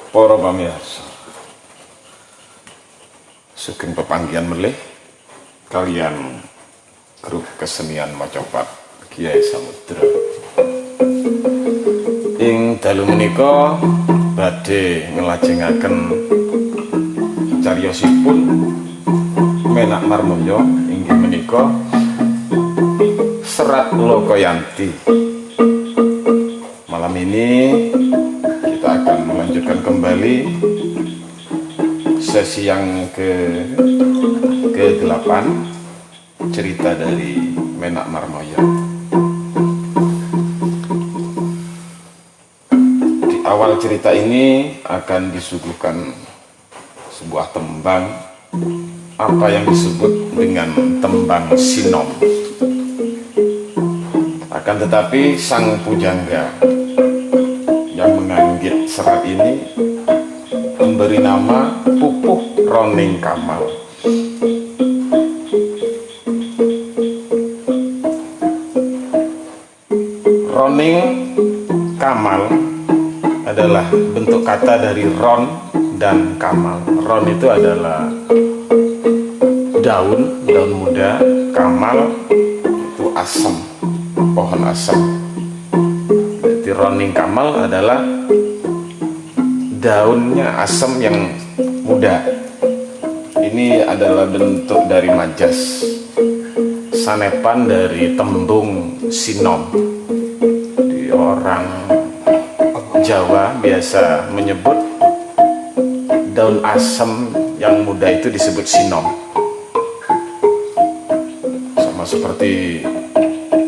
Para pamirsa, sugeng pepanggihan melih kalian grup kesenian Macapat Kiai Samudra. Ing dalu menika badhe nglajengaken cariyosipun Menak Marmoyo inggih menika Serat Lokayanti. Malam ini kita akan melanjutkan kembali sesi yang ke-8 cerita dari Menak Marmoyo. Di awal cerita ini akan disuguhkan sebuah tembang, apa yang disebut dengan tembang sinom. Akan tetapi sang pujangga yang menganggit serat ini memberi nama Pupuh Roning Kamal. Roning Kamal adalah bentuk kata dari ron dan kamal. Ron itu adalah daun muda, kamal itu asam, pohon asam. Jadi roning kamal adalah daunnya asam yang muda. Ini adalah bentuk dari majas, sanepan dari tembung sinom. Di orang Jawa biasa menyebut daun asam yang muda itu disebut sinom. Sama seperti,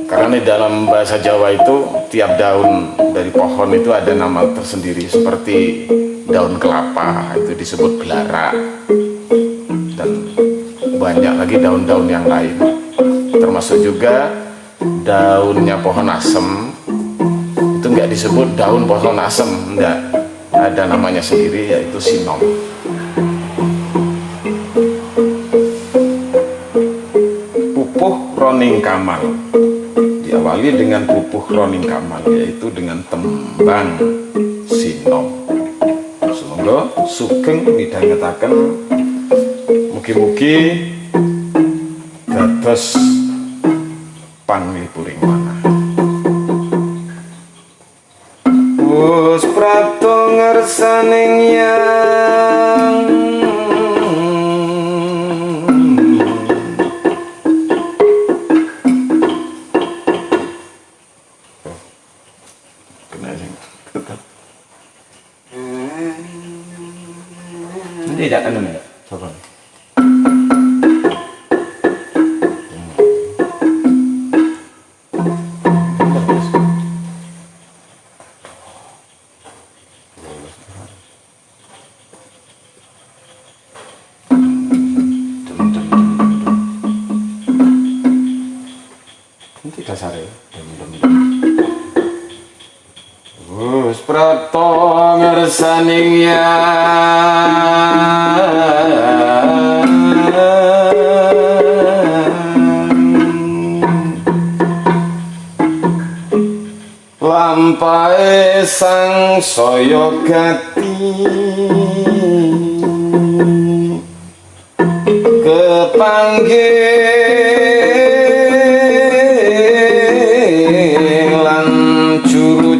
karena di dalam bahasa Jawa itu tiap daun dari pohon itu ada nama tersendiri, seperti daun kelapa itu disebut belara, dan banyak lagi daun-daun yang lain, termasuk juga daunnya pohon asem itu nggak disebut daun pohon asem, enggak, ada namanya sendiri yaitu sinom. Pupuh Roning Kamal diawali dengan Pupuh Roning Kamal, yaitu dengan tembang sinom. Semoga sugeng midhangetaken, mugi-mugi dados panglipuring manah. Wus prapto ngersaning yang tidak anu ya, coba. Nanti dasare. Wus prato ngersaning lampahe sang saya gati kepanggih lan juru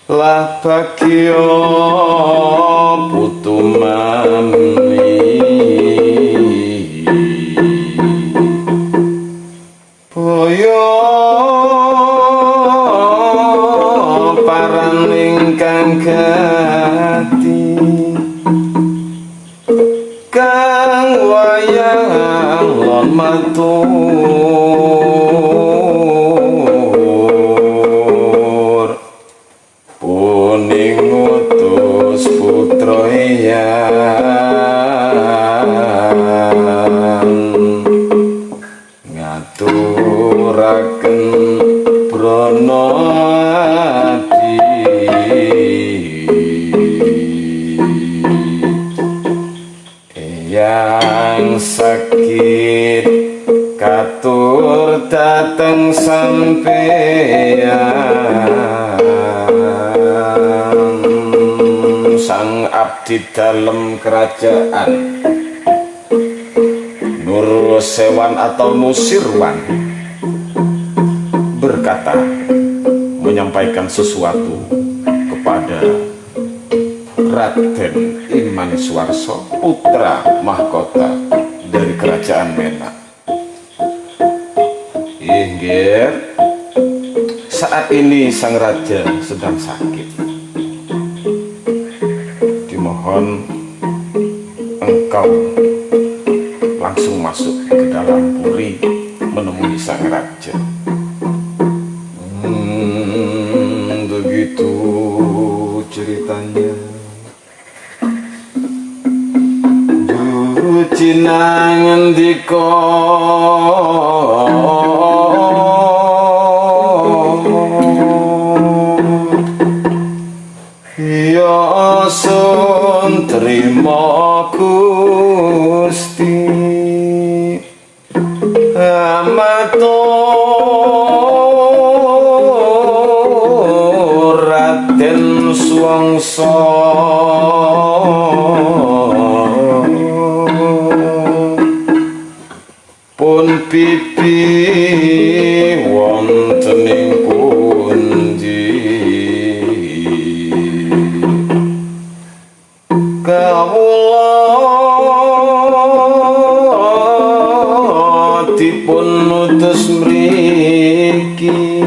lah bagya putu mami boyo paraning kang gati kang wayang lon matur puning ngutus putra ngaturaken brana adi yang sakit kat matur dateng sampeyan sang abdi dalam kerajaan Nursewan atau Nusirwan berkata, menyampaikan sesuatu kepada Raden Iman Suwarso, putra mahkota dari kerajaan Menak. Inggih, saat ini sang raja sedang sakit. Dimohon engkau langsung masuk ke dalam puri menemui sang raja. Begitu ceritanya. Guru Cina ngendika, ya sun terima Gusti amatur Raden Suwangsa pun pipi wonten ing pundi kawula dipun utus mriki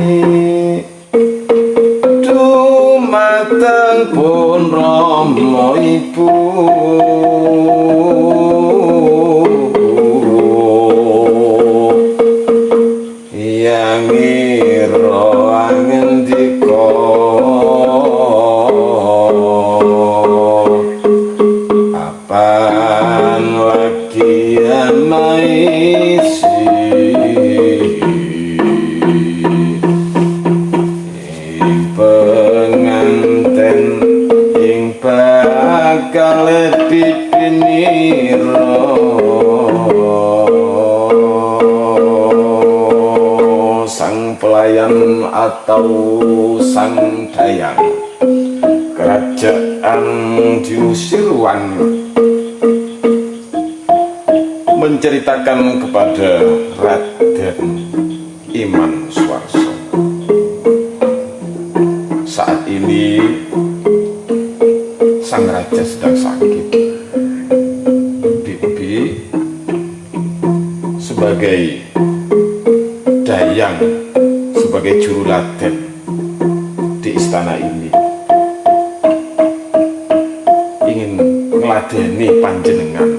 dumateng pun Rama Ibu yang ngira ngendika apan lagi amaisi ing penganten ing bakal dipinira sang pelayan atau sang dayang kerajaan Nusirwan menceritakan kepada Raden Iman Suwarso, saat ini sang raja sedang sakit. Bibi sebagai dayang, sebagai juruladen di istana ini ingin meladeni panjenengan.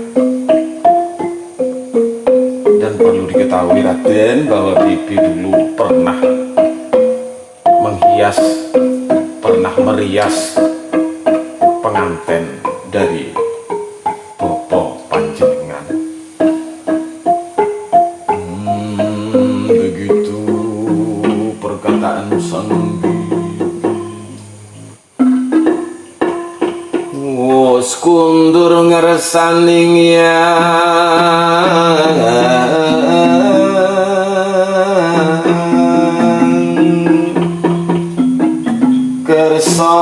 Dan perlu diketahui Raden bahwa Bibi dulu pernah merias penganten dari bopo panjenengan. Begitu perkataan sang wis kundur ngersaning ya kersa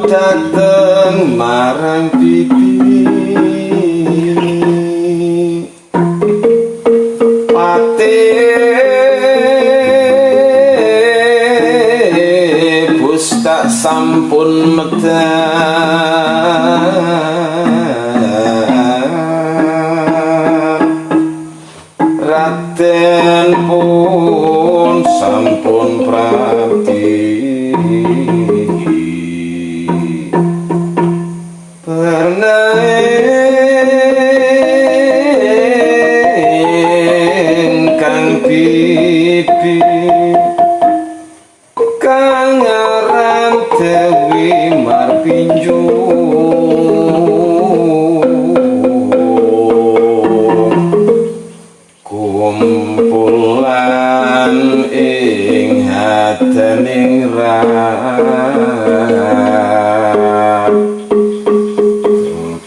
dateng marang Bibi pati bus tak sampun medan Raden pun sampun prati ingkang Bibi kang aran Dewi Marpinju kumpulan ing hatining rat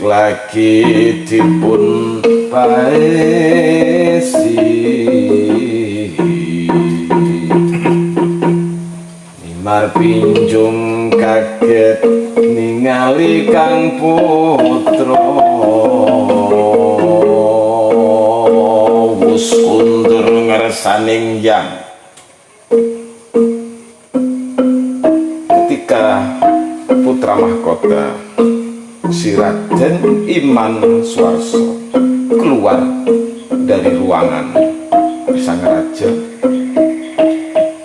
lagi dipun paesi Marpinjung kaget ningali kang putra wus kundur ngersaning yang. Ketika putra mahkota si Raden Iman Suwarso keluar dari ruangan sang raja,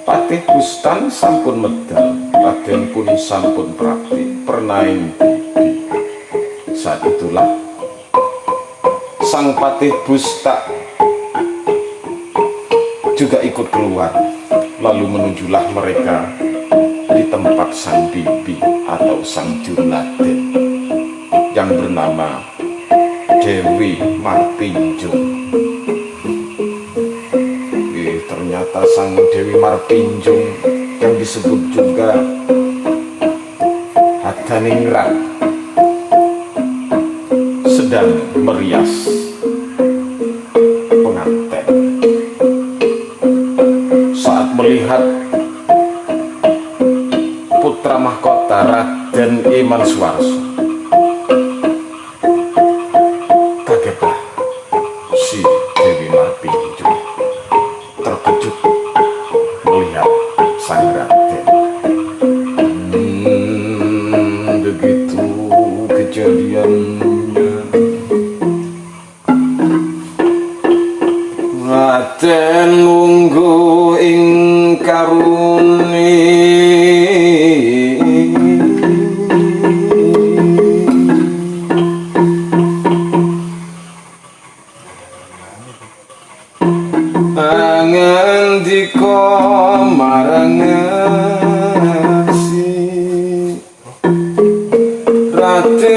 Patih Bustan sampun medal, Raden pun sampun prakti pernaing bibi. Saat itulah sang Patih Busta juga ikut keluar, lalu menujulah mereka di tempat sang bibi atau sang juruladen yang bernama Dewi Marpinjung. Ternyata sang Dewi Marpinjung yang disebut juga Hadaningrat sedang merias pengantin. Saat melihat putra mahkota Raden Iman Suwarso, kagetlah si Dewi Marpinjung, terkejut melihat sang Raden. Begitu kejadiannya, Raden munggu ing karuni ngandika marang si Raden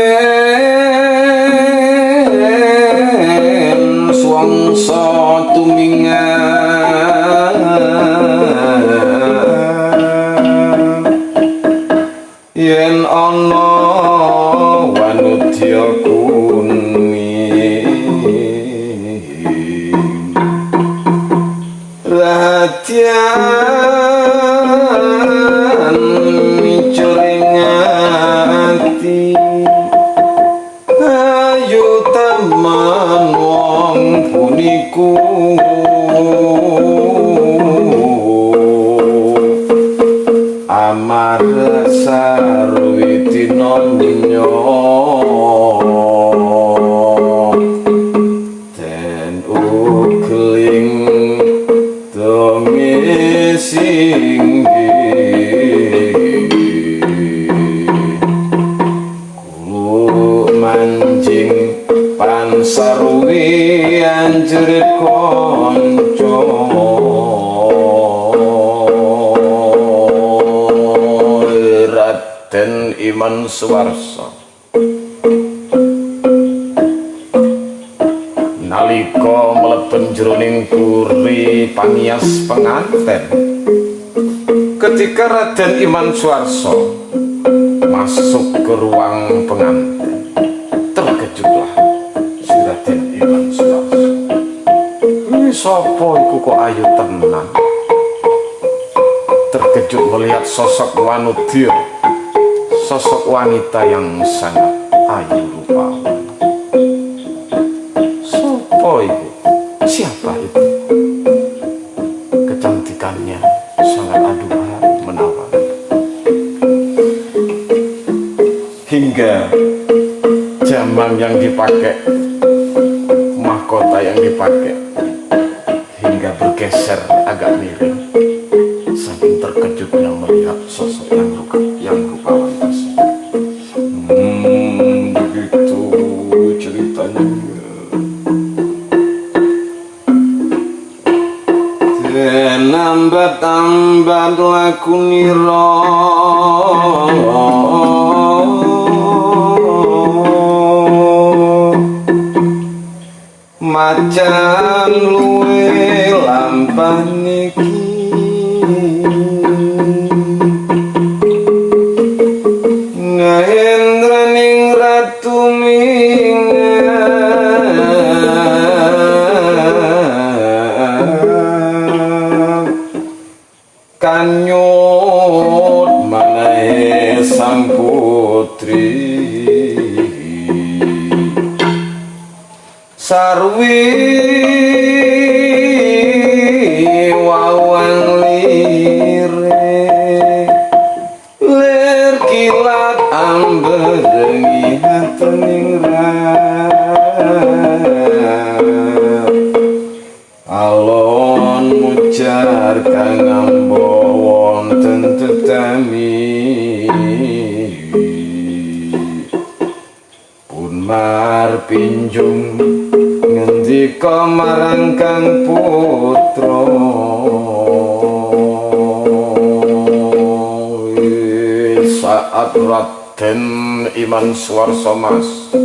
swangsa tumingan yen ana wanudya Radian micuring ati ayu taman wong puniku amara sarwitina nyo ten ugling singgi ku manjing pansarwi anjerit konco Raden Iman Suwarso. Nalika mleben jroning puri panias penganten, ketika Raden Iman Suwarso masuk ke ruang pengantin, terkejutlah si Raden Iman Suwarso. Ini sapa iku kok ayu tenan? Terkejut melihat sosok wanudya, sosok wanita yang sangat ayu rupawan. Sapa iku? Siapa itu? Kecantikannya sangat aduhai menawan. Hingga jaman yang dipakai, mahkota yang dipakai, hingga bergeser agak miring, saking terkejutnya melihat sosok yang rupawan tersebut. Begitu ceritanya. Nambat-nambat laku nira macan luwe lampah niki ngahendraning ratu mingat kanyut gawe wawang lirik lir kilat ambedengi hatening alon mujar kang ambo wonten tetami pun mar pinjung ngendika marang kang putra saat Raden Iman Suwarsa Mas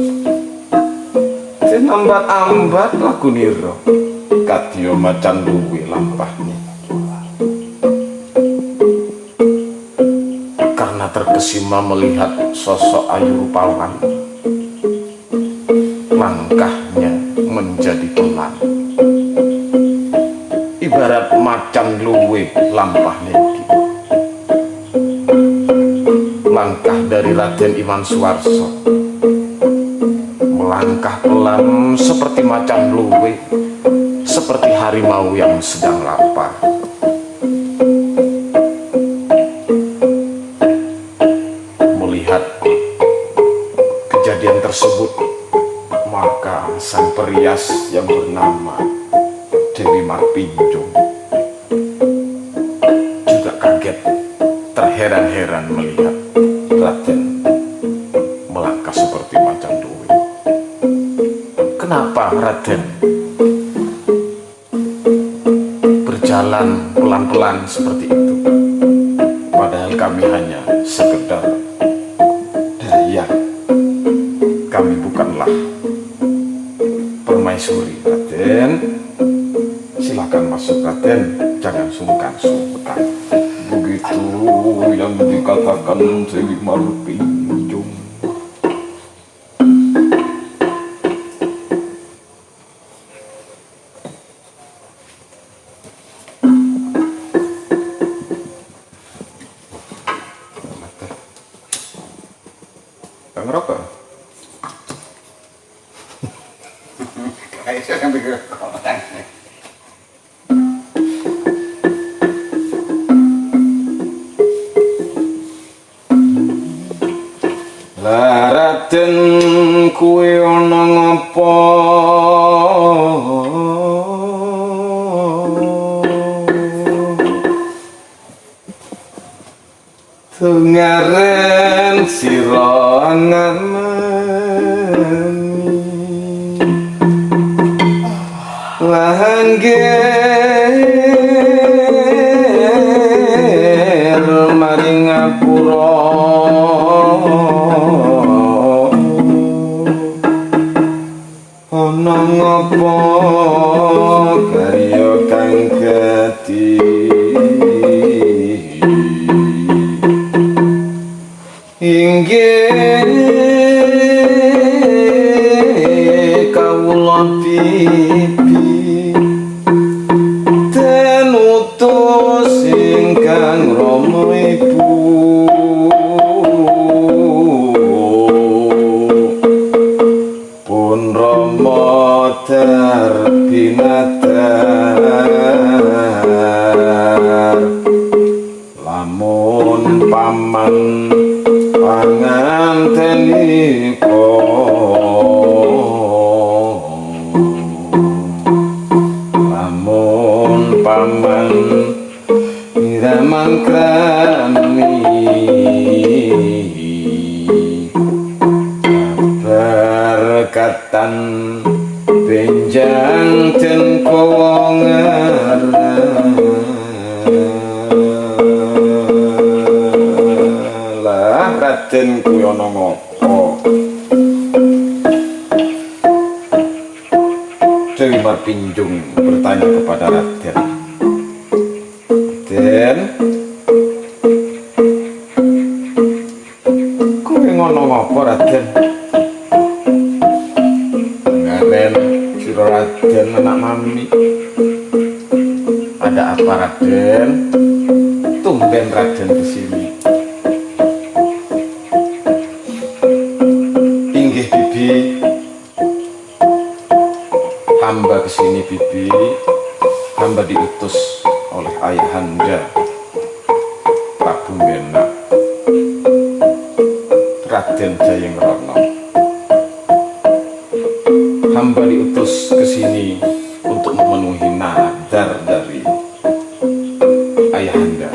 ambat-ambat lagu nira kadya macan luwe lampahnya karena terkesima melihat sosok ayu rupawan langkahnya menjadi pelan ibarat macan luwe lampahnya langkah dari Raden Iman Suwarsa melangkah pelan seperti macan luwe, seperti harimau yang sedang lapar. Melihat kejadian tersebut, maka sang perias yang bernama Dewi Marpinjung juga kaget, terheran-heran melihat Raden melangkah seperti macan luwe. Kenapa Raden berjalan pelan-pelan seperti itu? Padahal kami hanya sekedar daya. Kami bukanlah permaisuri. Raden, silakan masuk Raden, jangan sungkan-sungkan. Begitu yang dikatakan Dewi Marpinjung. Ngerokok? Kayak saya kan pikir kotak. Lah Raden kuwi ana ngapa? Tengaren sira ngarani langger maring ngapura ana ngapa karya kang gati inggih kawula pipi den utus ingkang Rama Ibu pun Rama terbinatar lamun paman panganteniko lamun paman iraman krami berkatan benjang den kowongan Raden kuwi ana ngopo? Dewi Marpinjung bertanya kepada Raden. Den, kuwi ngono ngopo Raden? Ngaren sira Raden anak mami. Ada apa Raden? Tumben Raden di sini. hamba diutus oleh ayahanda Prabu Menak Raden Jayengkrana. Hamba diutus ke sini untuk memenuhi nadar dari ayahanda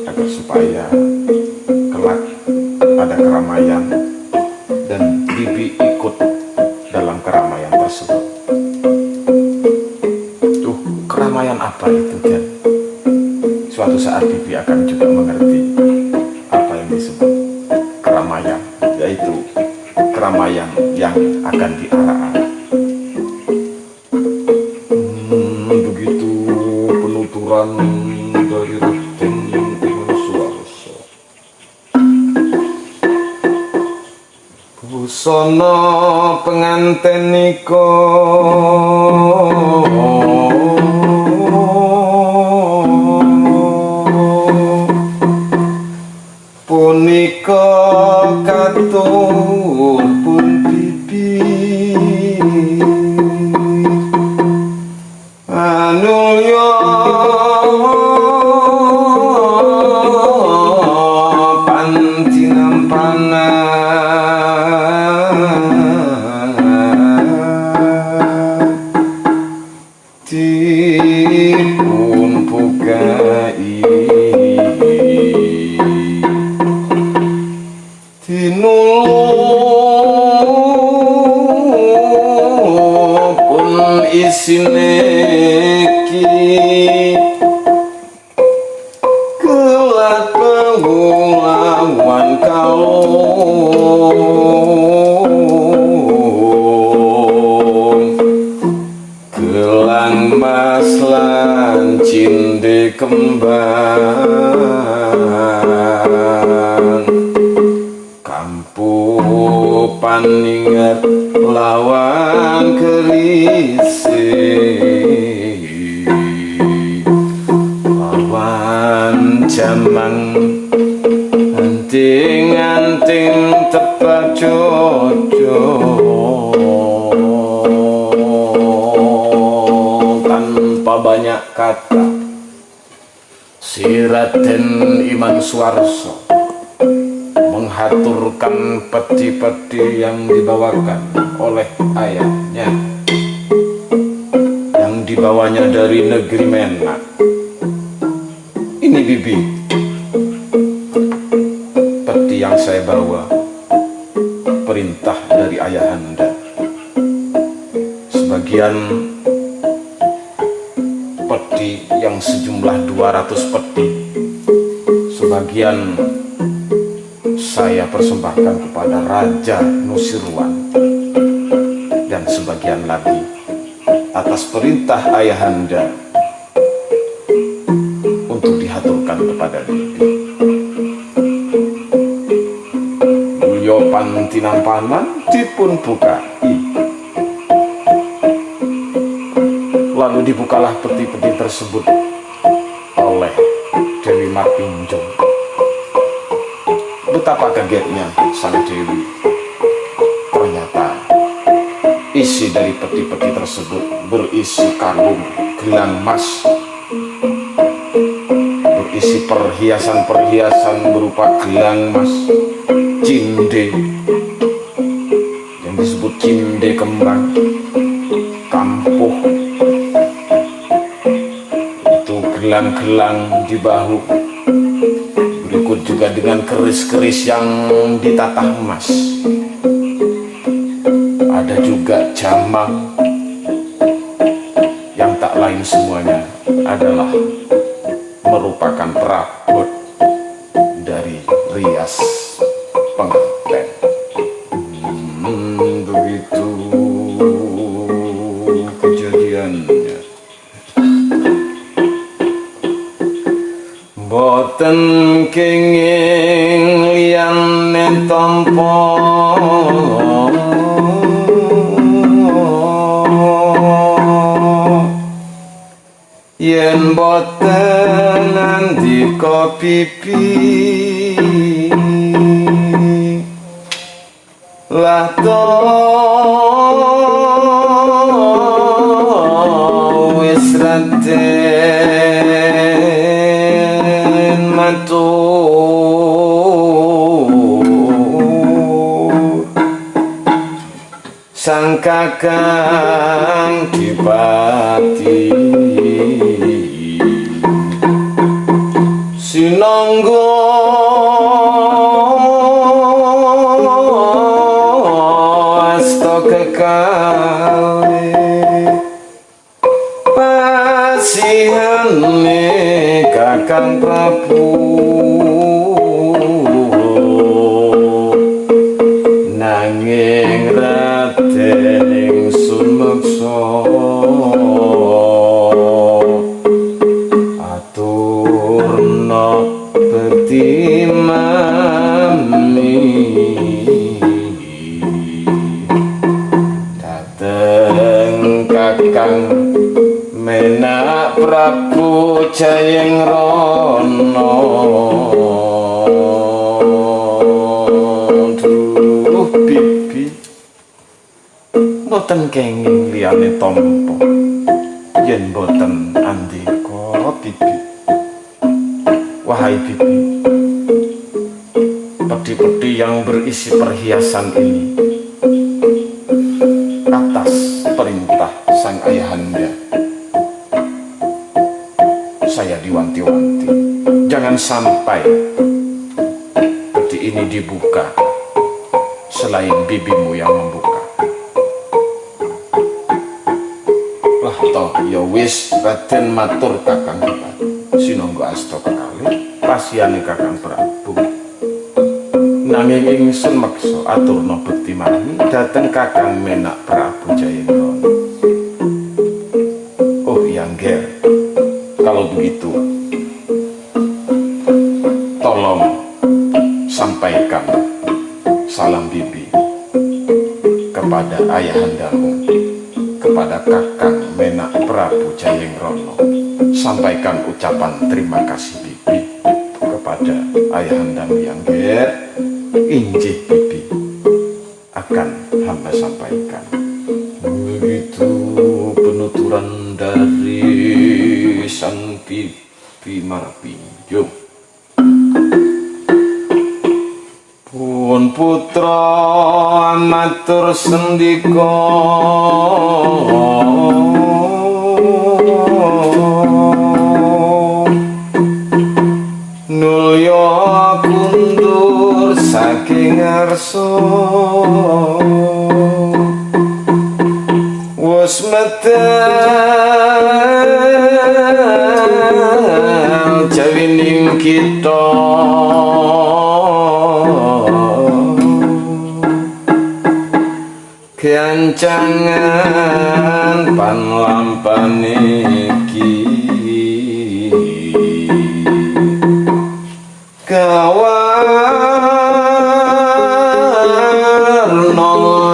agar supaya kelak ada keramaian dan bibi ikut dalam keramaian tersebut. Keramaian apa itu, dan suatu saat bibi akan juga mengerti apa yang disebut keramaian, yaitu keramaian yang akan diarak-arak. Begitu penuturan dari Raden Suwarso. Busana penganten nika punika katur pun bibi anulya panjinampanan dipun bukai dinulupun isine ki kelak pengulawan kalung gelang mas lan cinde kembang paningat lawan kerise lawan jamang anting-anting tepat cocok tanpa banyak kata si Raden Iman Suwarso mengaturkan peti-peti yang dibawakan oleh ayahnya yang dibawanya dari negeri Menak. Ini bibi, peti yang saya bawa perintah dari ayahanda. Sebagian peti yang sejumlah 200 peti, sebagian saya persembahkan kepada Raja Nusirwan, dan sebagian lagi atas perintah ayahanda untuk dihaturkan kepada bibi. Mulya pantinampanan dipun bukai, lalu dibukalah peti-peti tersebut oleh Dewi Marpinjo. Betapa kagetnya sang Dewi. Ternyata isi dari peti-peti tersebut berisi kalung gelang emas, berisi perhiasan-perhiasan berupa gelang emas, cinde yang disebut cinde kembang, kampuh, itu gelang-gelang di bahu, berikut juga dengan keris-keris yang ditatah emas. Ada juga jamang yang tak lain semuanya adalah merupakan perabot dari rias pengantin. Begitu kejadiannya. Boten kenging liyane tampa yen boten nandika pipi lah to Raden matur sang kakang Dipati sinangga asta kekalih pasihane kakang Prabu nanging Raden ingsun meksa aturna bekti mami dateng kakang Menak Prabu Jayenggrana duh bibi boten kenging liyane tampa yen boten andika bibi wahai bibi peti-peti yang berisi perhiasan ini atas perintah sang ayahanda saya diwanti-wanti jangan sampai peti ini dibuka selain bibimu yang membuka. Lah toh ya wis Raden matur kakang Dipati sinangga asta kekalih pasiyane kakang Prabu nanging ingsun meksa aturna bekti mami dhateng kakang Menak Prabu Jayenggrana. Oh iya Ngger, kalau begitu tolong sampaikan salam bibi kepada ayahandamu, kepada kakang Menak Prabu Jayenggrana. Sampaikan ucapan terima kasih bibi kepada ayahandamu yang Ngger. Injih bibi akan hamba sampaikan. Begitu penuturan dari sang bibi Marpinjo. Pun putra matur sendika nulya kundur saking ngarsa wis medal jawining kita kencangan panlampane iki kawarna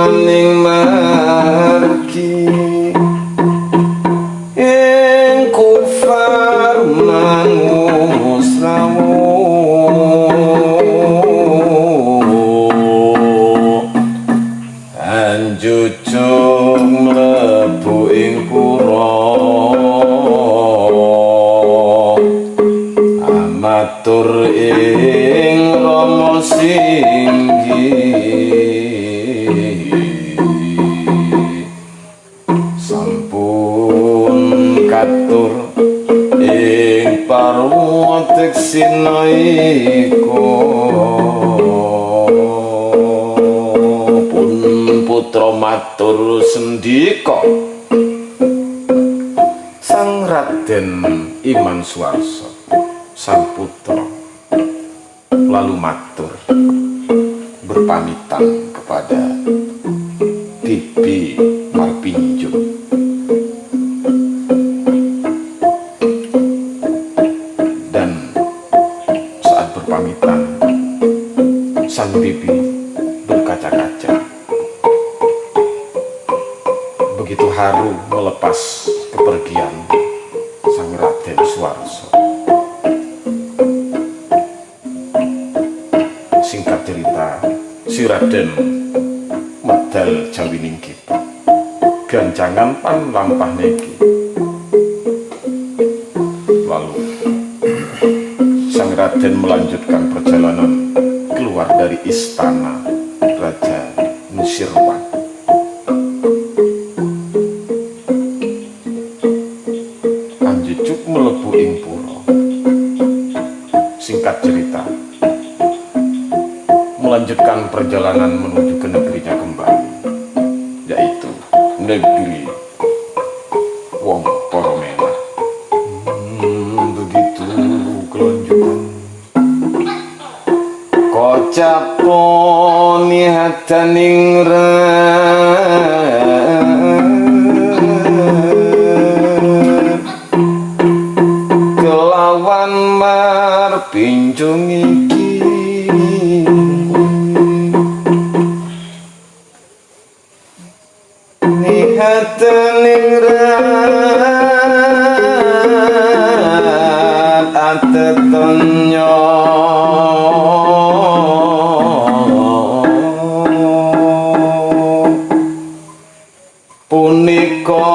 ning margi ing kufar manusrawu anjujuk mlebu ing pura amatur ing Rama Singgih sampun katur ing parwa teksina iko pun putra matur sendika sang Raden Iman Suwarsa sang putra lalu matur berpamitan kepada Bibi Marpinjo. Dan saat berpamitan sang bibi berkaca-kaca begitu haru melepas kepergian sang Raden Suwarsa. Singkat cerita, si Raden medal jawining kita ganjangan pan lampah niki Raden melanjutkan perjalanan keluar dari istana Raja Nusirwan. Anjejuk mlebu ing pura. Singkat cerita, melanjutkan perjalanan menuju ke negerinya kembali, yaitu negeri wong para menah. Begitu kelanjutan. Kocaponi hataning kelawan marpinjung iki nihataning atetonyo punika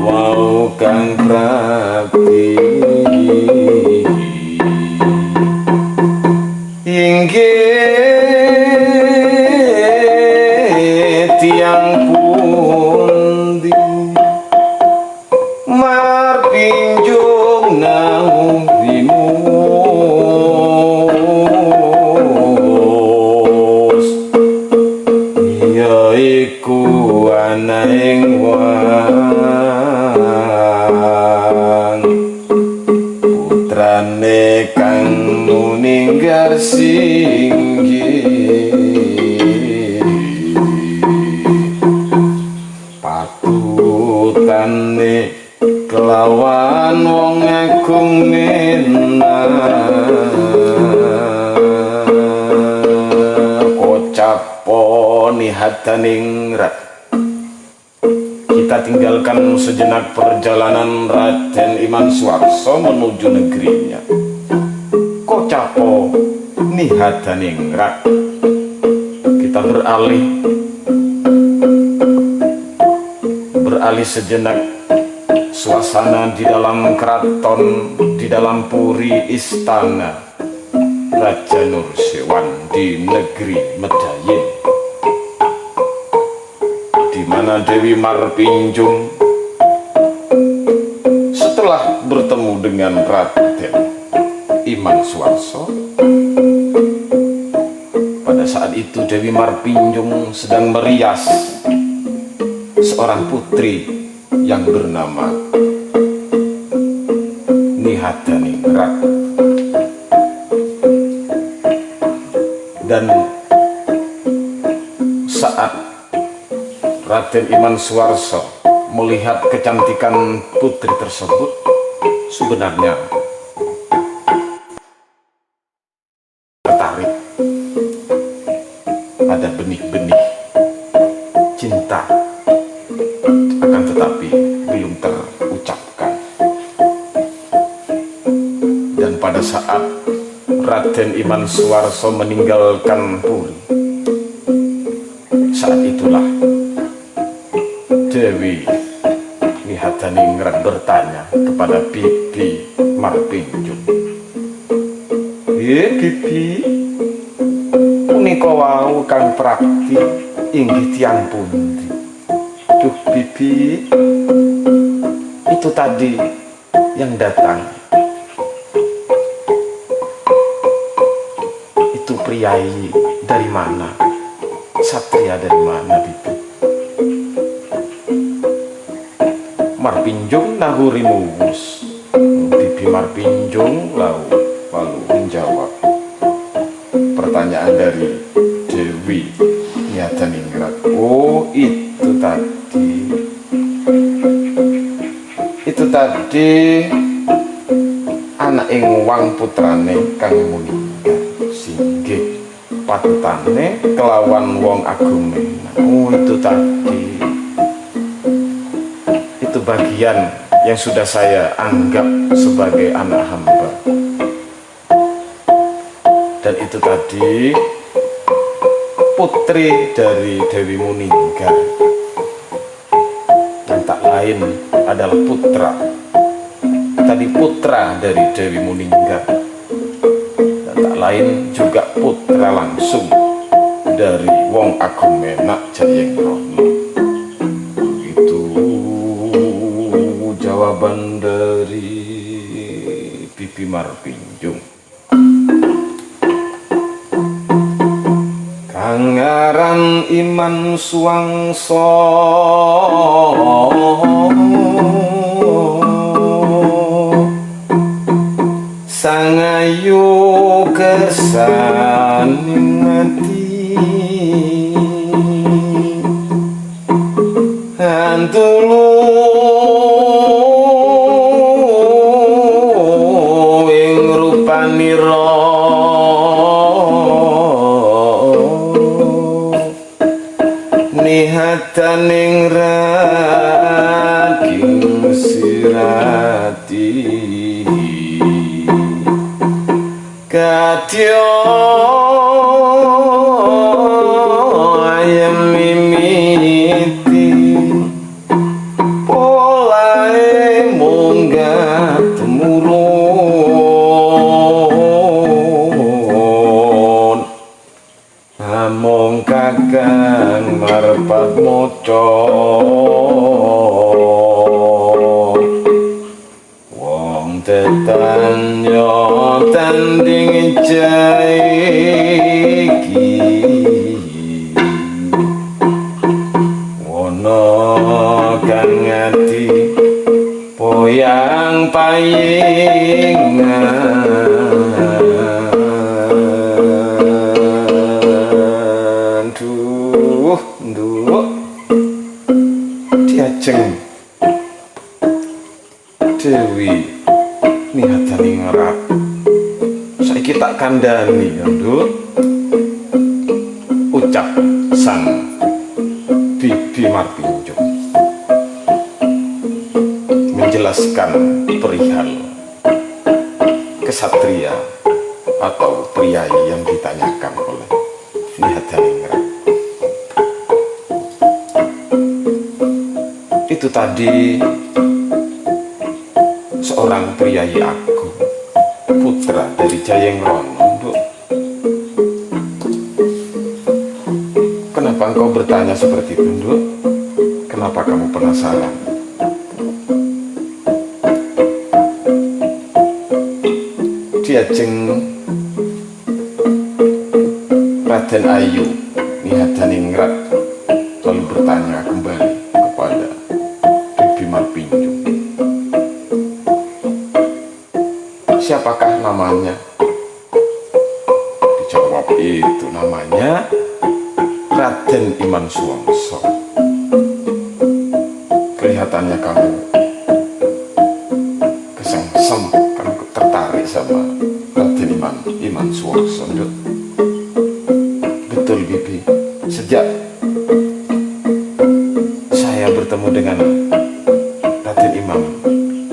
wau kang prapi inggih tiang pundi marpinjung nang bimus yaiku anaing wang putrane kang nuninggar singgih patutane kelawan wong agung kocaponi hataning rat. Kita tinggalkan sejenak perjalanan Raden Iman Suwarso menuju negerinya. Kocapo nihadaning rat. Kita beralih sejenak suasana di dalam keraton, di dalam puri istana Raja Nursewan di negeri Medayin, di mana Dewi Marpinjung setelah bertemu dengan Raden Iman Suwarso. Pada saat itu Dewi Marpinjung sedang merias seorang putri yang bernama Nihadaningrat. Dan saat Raden Iman Suwarso melihat kecantikan putri tersebut, sebenarnya tertarik. Ada benih-benih cinta, akan tetapi belum terucapkan. Dan pada saat Raden Iman Suwarso meninggalkan puri, saat itulah Dewi Nihadaningrat bertanya kepada Bibi Marpinjung, Bibi, punika wau kang prakti inggih tiyang pundi? Duh Bibi, itu tadi yang datang, itu priayi dari mana? Satria dari mana, Bibi? Marpinjung nahuri muwus. Bibi Marpinjung lalu menjawab pertanyaan dari Dewi Nihadaningrat. Oh, itu tadi anak ing wang putrane kang muninggal singgih patutane kelawan wong agung. Oh, itu tadi. Itu bagian yang sudah saya anggap sebagai anak hamba. Dan itu tadi putri dari Dewi Muninggar, yang tak lain adalah putra dari Dewi Muninggar, lain juga putra langsung dari Wong Agung Menak Jayengkrana. Itu jawaban dari Bibi Marpinjung. Kangaran Iman Suwangso sangayu kersaning ati antulu ing rupanira nihataning raging sirati kadya ayam mimiti polahe munggah tumurun among kakang marpat moco wong tetanyo tanding jaiki wono kang ngati poyang payingan duh diajeng Dewi nihatani ngerak saiki tak kandhani ya Nduk, ucap sang Bibi Marpinjung menjelaskan perihal kesatria atau priai yang ditanyakan oleh nihatani ngerak. Itu tadi seorang priai agung, putra dari Jayengkrana. Nduk, kenapa engkau bertanya seperti itu, Nduk? Kenapa kamu penasaran? Diajeng Raden Ayu Nihadaningrat lalu bertanya kembali kepada Bibi Marpinjung, siapakah namanya? Dijawab, itu namanya Raden Iman Suwangso. Kelihatannya kamu kesengsem, kamu tertarik sama Raden Iman Suwangso. Betul Bibi, sejak saya bertemu dengan Raden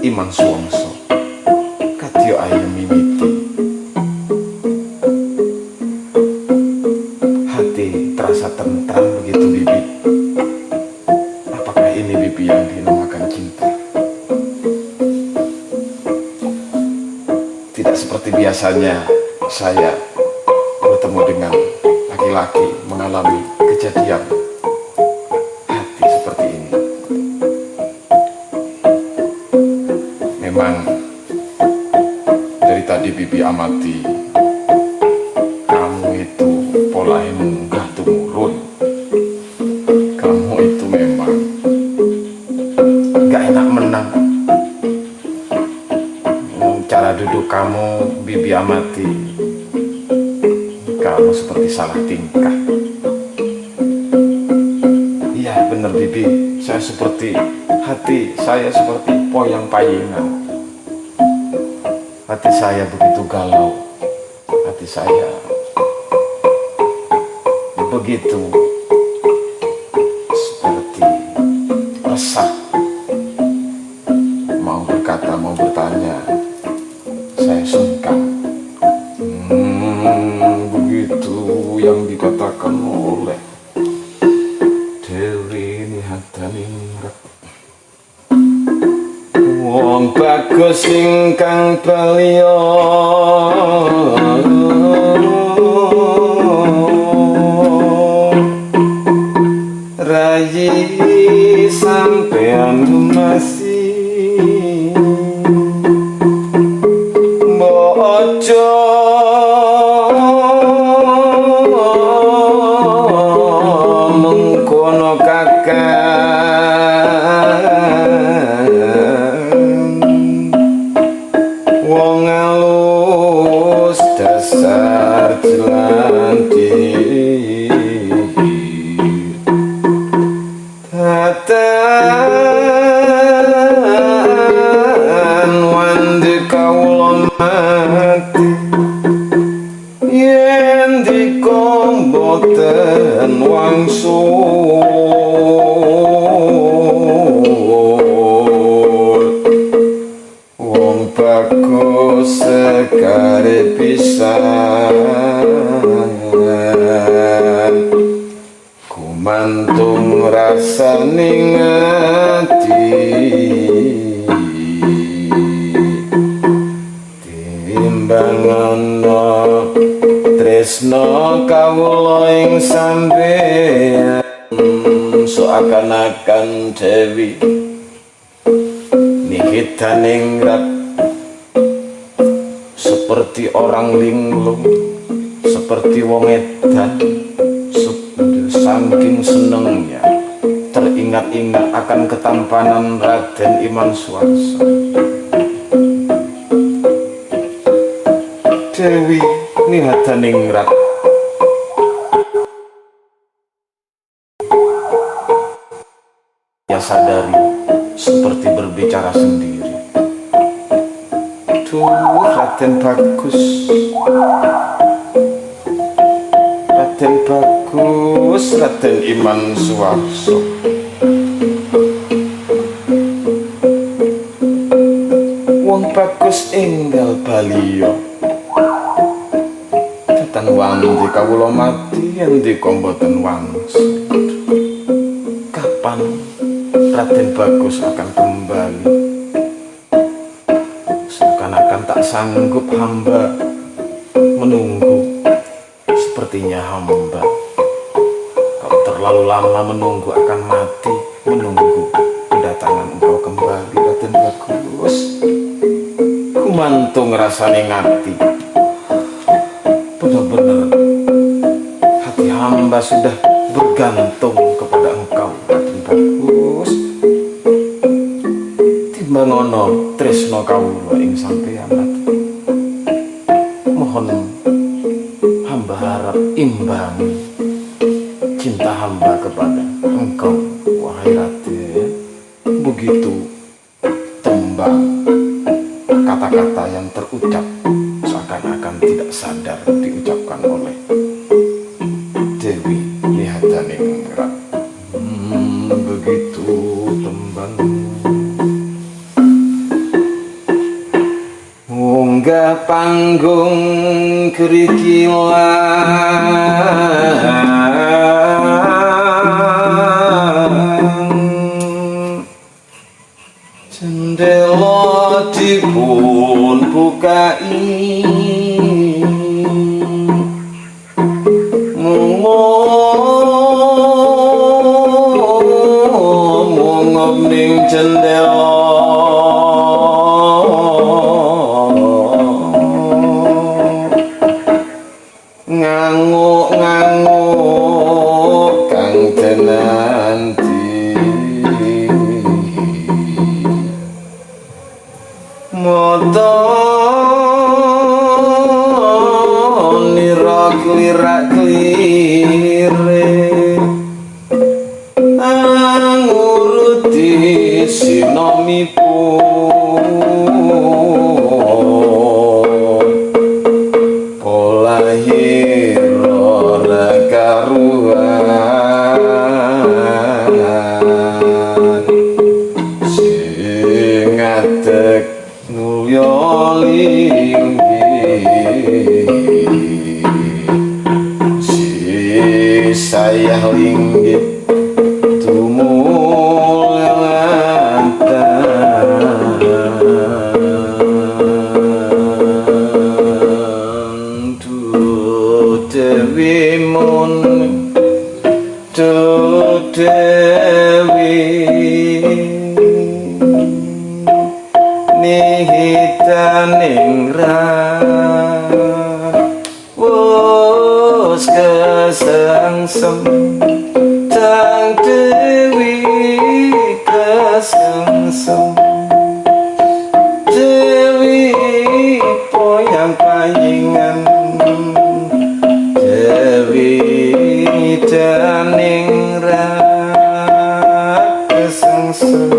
Iman Suwangso, kadya ayam mimiti, hati terasa tentram begitu Bibi. Apakah ini Bibi yang dinamakan cinta? Tidak seperti biasanya saya bertemu dengan laki-laki mengalami kejadian hati seperti ini. Memang dari tadi Bibi amati, kamu itu pola munggah tumurun. Kamu itu memang gak enak menang. Cara duduk kamu Bibi amati, kamu seperti salah tingkah. Iya benar Bibi, hati saya seperti poyang payingan. Hati saya begitu galau, hati saya begitu seperti resah. Mau berkata, mau bertanya, saya sungkan. Begitu yang dikatakan oleh Dewi Nihadaningrat. Wong wong bagus ingkang balya rayi sampean masih bojo mengkono kakak wong alus dasar jelantik tatan wandi kawula mati yen dikomboten wangsul wong bagus sekare pisan kumantung rasaning ati timbang ana tresno kawula ing sampeyan seakan-akan Dewi nihidaning rat seperti orang linglung seperti wong edan saking senengnya teringat-ingat akan ketampanan Raden Iman Suwarsa. Dewi nihadaningrat ya sadari seperti berbicara sendiri. Duh, Raden bagus, Raden bagus, Raden Iman Suwarsa. Wong bagus enggal baliya tetan wandi kawula mati endika mboten wangsul. Kapan Raden bagus akan kembali? Seakan-akan tak sanggup hamba menunggu. Sepertinya hamba kalau terlalu lama menunggu akan mati. Menunggu kedatangan engkau kembali Raden bagus. Kumantung rasane ngati. Benar-benar hati hamba sudah bergantung kepada engkau Raden bagus. Timbang ana tresna kawula ing sampeyan Raden. Mohon hamba harap imbangi cinta hamba kepada engkau wahai Raden. Begitu tembang kata-kata yang terucap seakan-akan tidak sadar diucapkan oleh Dewi nihadaningrat. Begitu tembang munggah panggung kerikilan jendela dipun bukai mungop ning jendela ngangguk-ngangguk kang denanti moto nira klirak-klire nguruti sinomipun pola hira karuan sing ngadeg mulya linggih si sayah linggih tumulatan nihitaning wos kesengsem tang dewi kesengsem dewi poyang payingan dewi daning kesengsem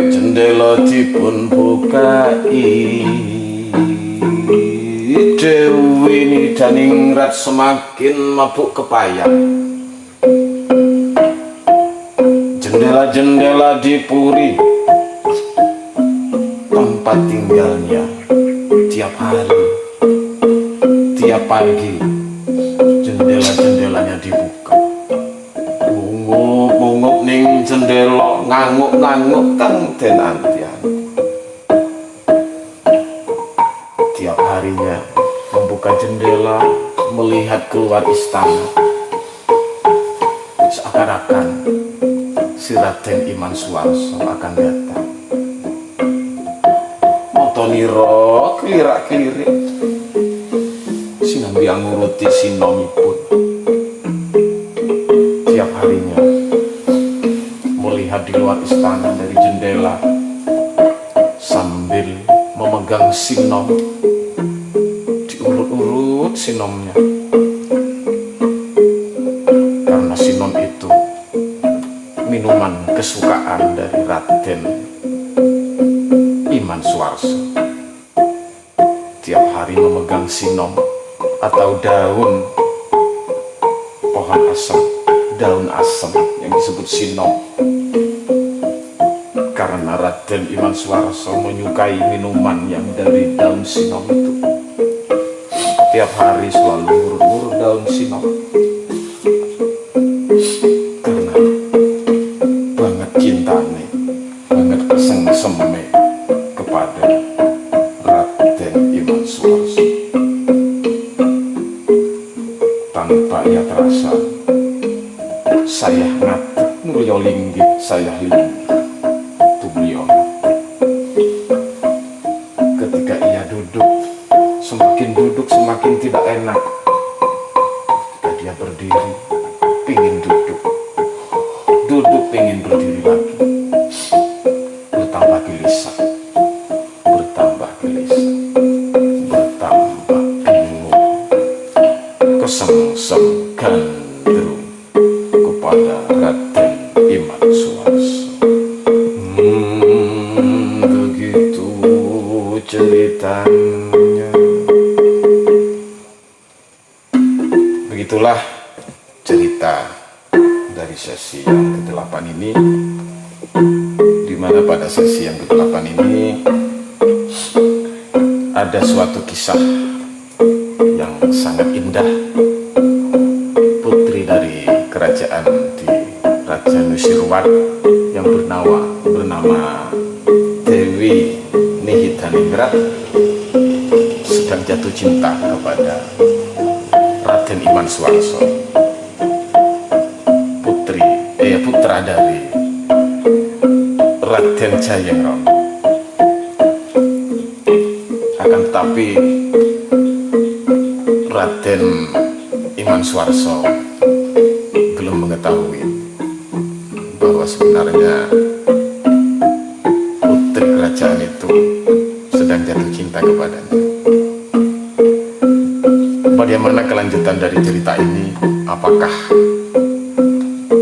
jendela dipun bukai dewi nidhaningrat semakin mabuk kepayang jendela-jendela dipuri tempat tinggalnya tiap hari tiap pagi jendela-jendelanya dibuka mungup ning jendela nganguk-nganguk kang den anti-anti tiap harinya membuka jendela melihat keluar istana seakan-akan si Raden Iman Suwarso akan datang motoniro kelirak-kelirik sinambi nguruti sinomipun tiap harinya melihat di luar istana dari jendela sambil memegang sinom diurut-urut sinomnya karena sinom itu minuman kesukaan dari Raden Iman Suwarso tiap hari memegang sinom atau daun pohon asem daun asem yang disebut sinom karena Raden Iman Suwarso menyukai minuman yang dari daun sinom itu tiap hari selalu urut-urut daun sinom karena banget cintane banget kesengseme kepada Raden Iman Suwarso tanpa ia terasa saya ngatuk mulya linggih saya linggih tu beliau ketika ia duduk semakin tidak enak ketika dia berdiri pingin duduk pingin berdiri lagi bertambah gelisah bertambah bingung kesengsem gandrung kepada Raden Iman Suwarso begitu ceritanya. Begitulah cerita dari sesi yang ke-8 ini, dimana pada sesi yang ke-8 ini ada suatu kisah yang sangat indah. Putri dari kerajaan di Raja Nusirwan yang bernama Dewi Nihithaningrat sedang jatuh cinta kepada Raden Iman Suwarso, putra dari Raden Jayengron. Akan tetapi Raden Iman Suwarso belum mengetahui bahwa sebenarnya putri kerajaan itu sedang jatuh cinta kepadanya. Bagaimana kelanjutan dari cerita ini? Apakah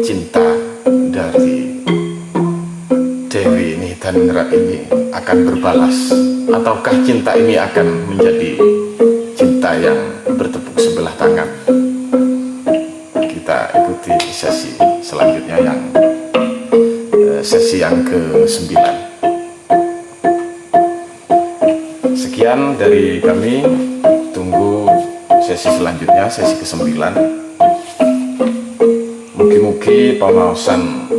cinta dari Dewi Nihithaningrat ini akan berbalas, ataukah cinta ini akan menjadi cinta yang bertepuk sebelah tangan? Kita ikuti sesi selanjutnya, yang sesi yang ke-9. Sekian dari kami, tunggu sesi selanjutnya, sesi ke-9. Mugi-mugi pamaosan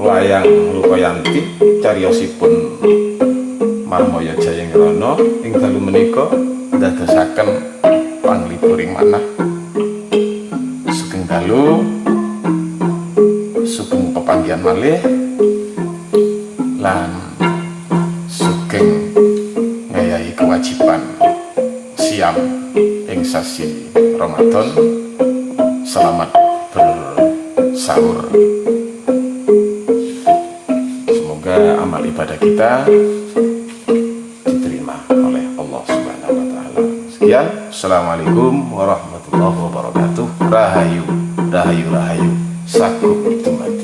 wayang Lukoyanti cariyosipun Marmaya Jayengrana ing dalu menika ndadosaken panglipuring manah sugeng dalu sugeng pepanggihan malih lan sugeng ngayahi kewajiban siam ing sasi Ramadan. Selamat bersahur. Semoga amal ibadah kita diterima oleh Allah Subhanahu wa taala. Sekian, assalamualaikum warahmatullahi wabarakatuh. Rahayu, rahayu, rahayu. Sakum tumati.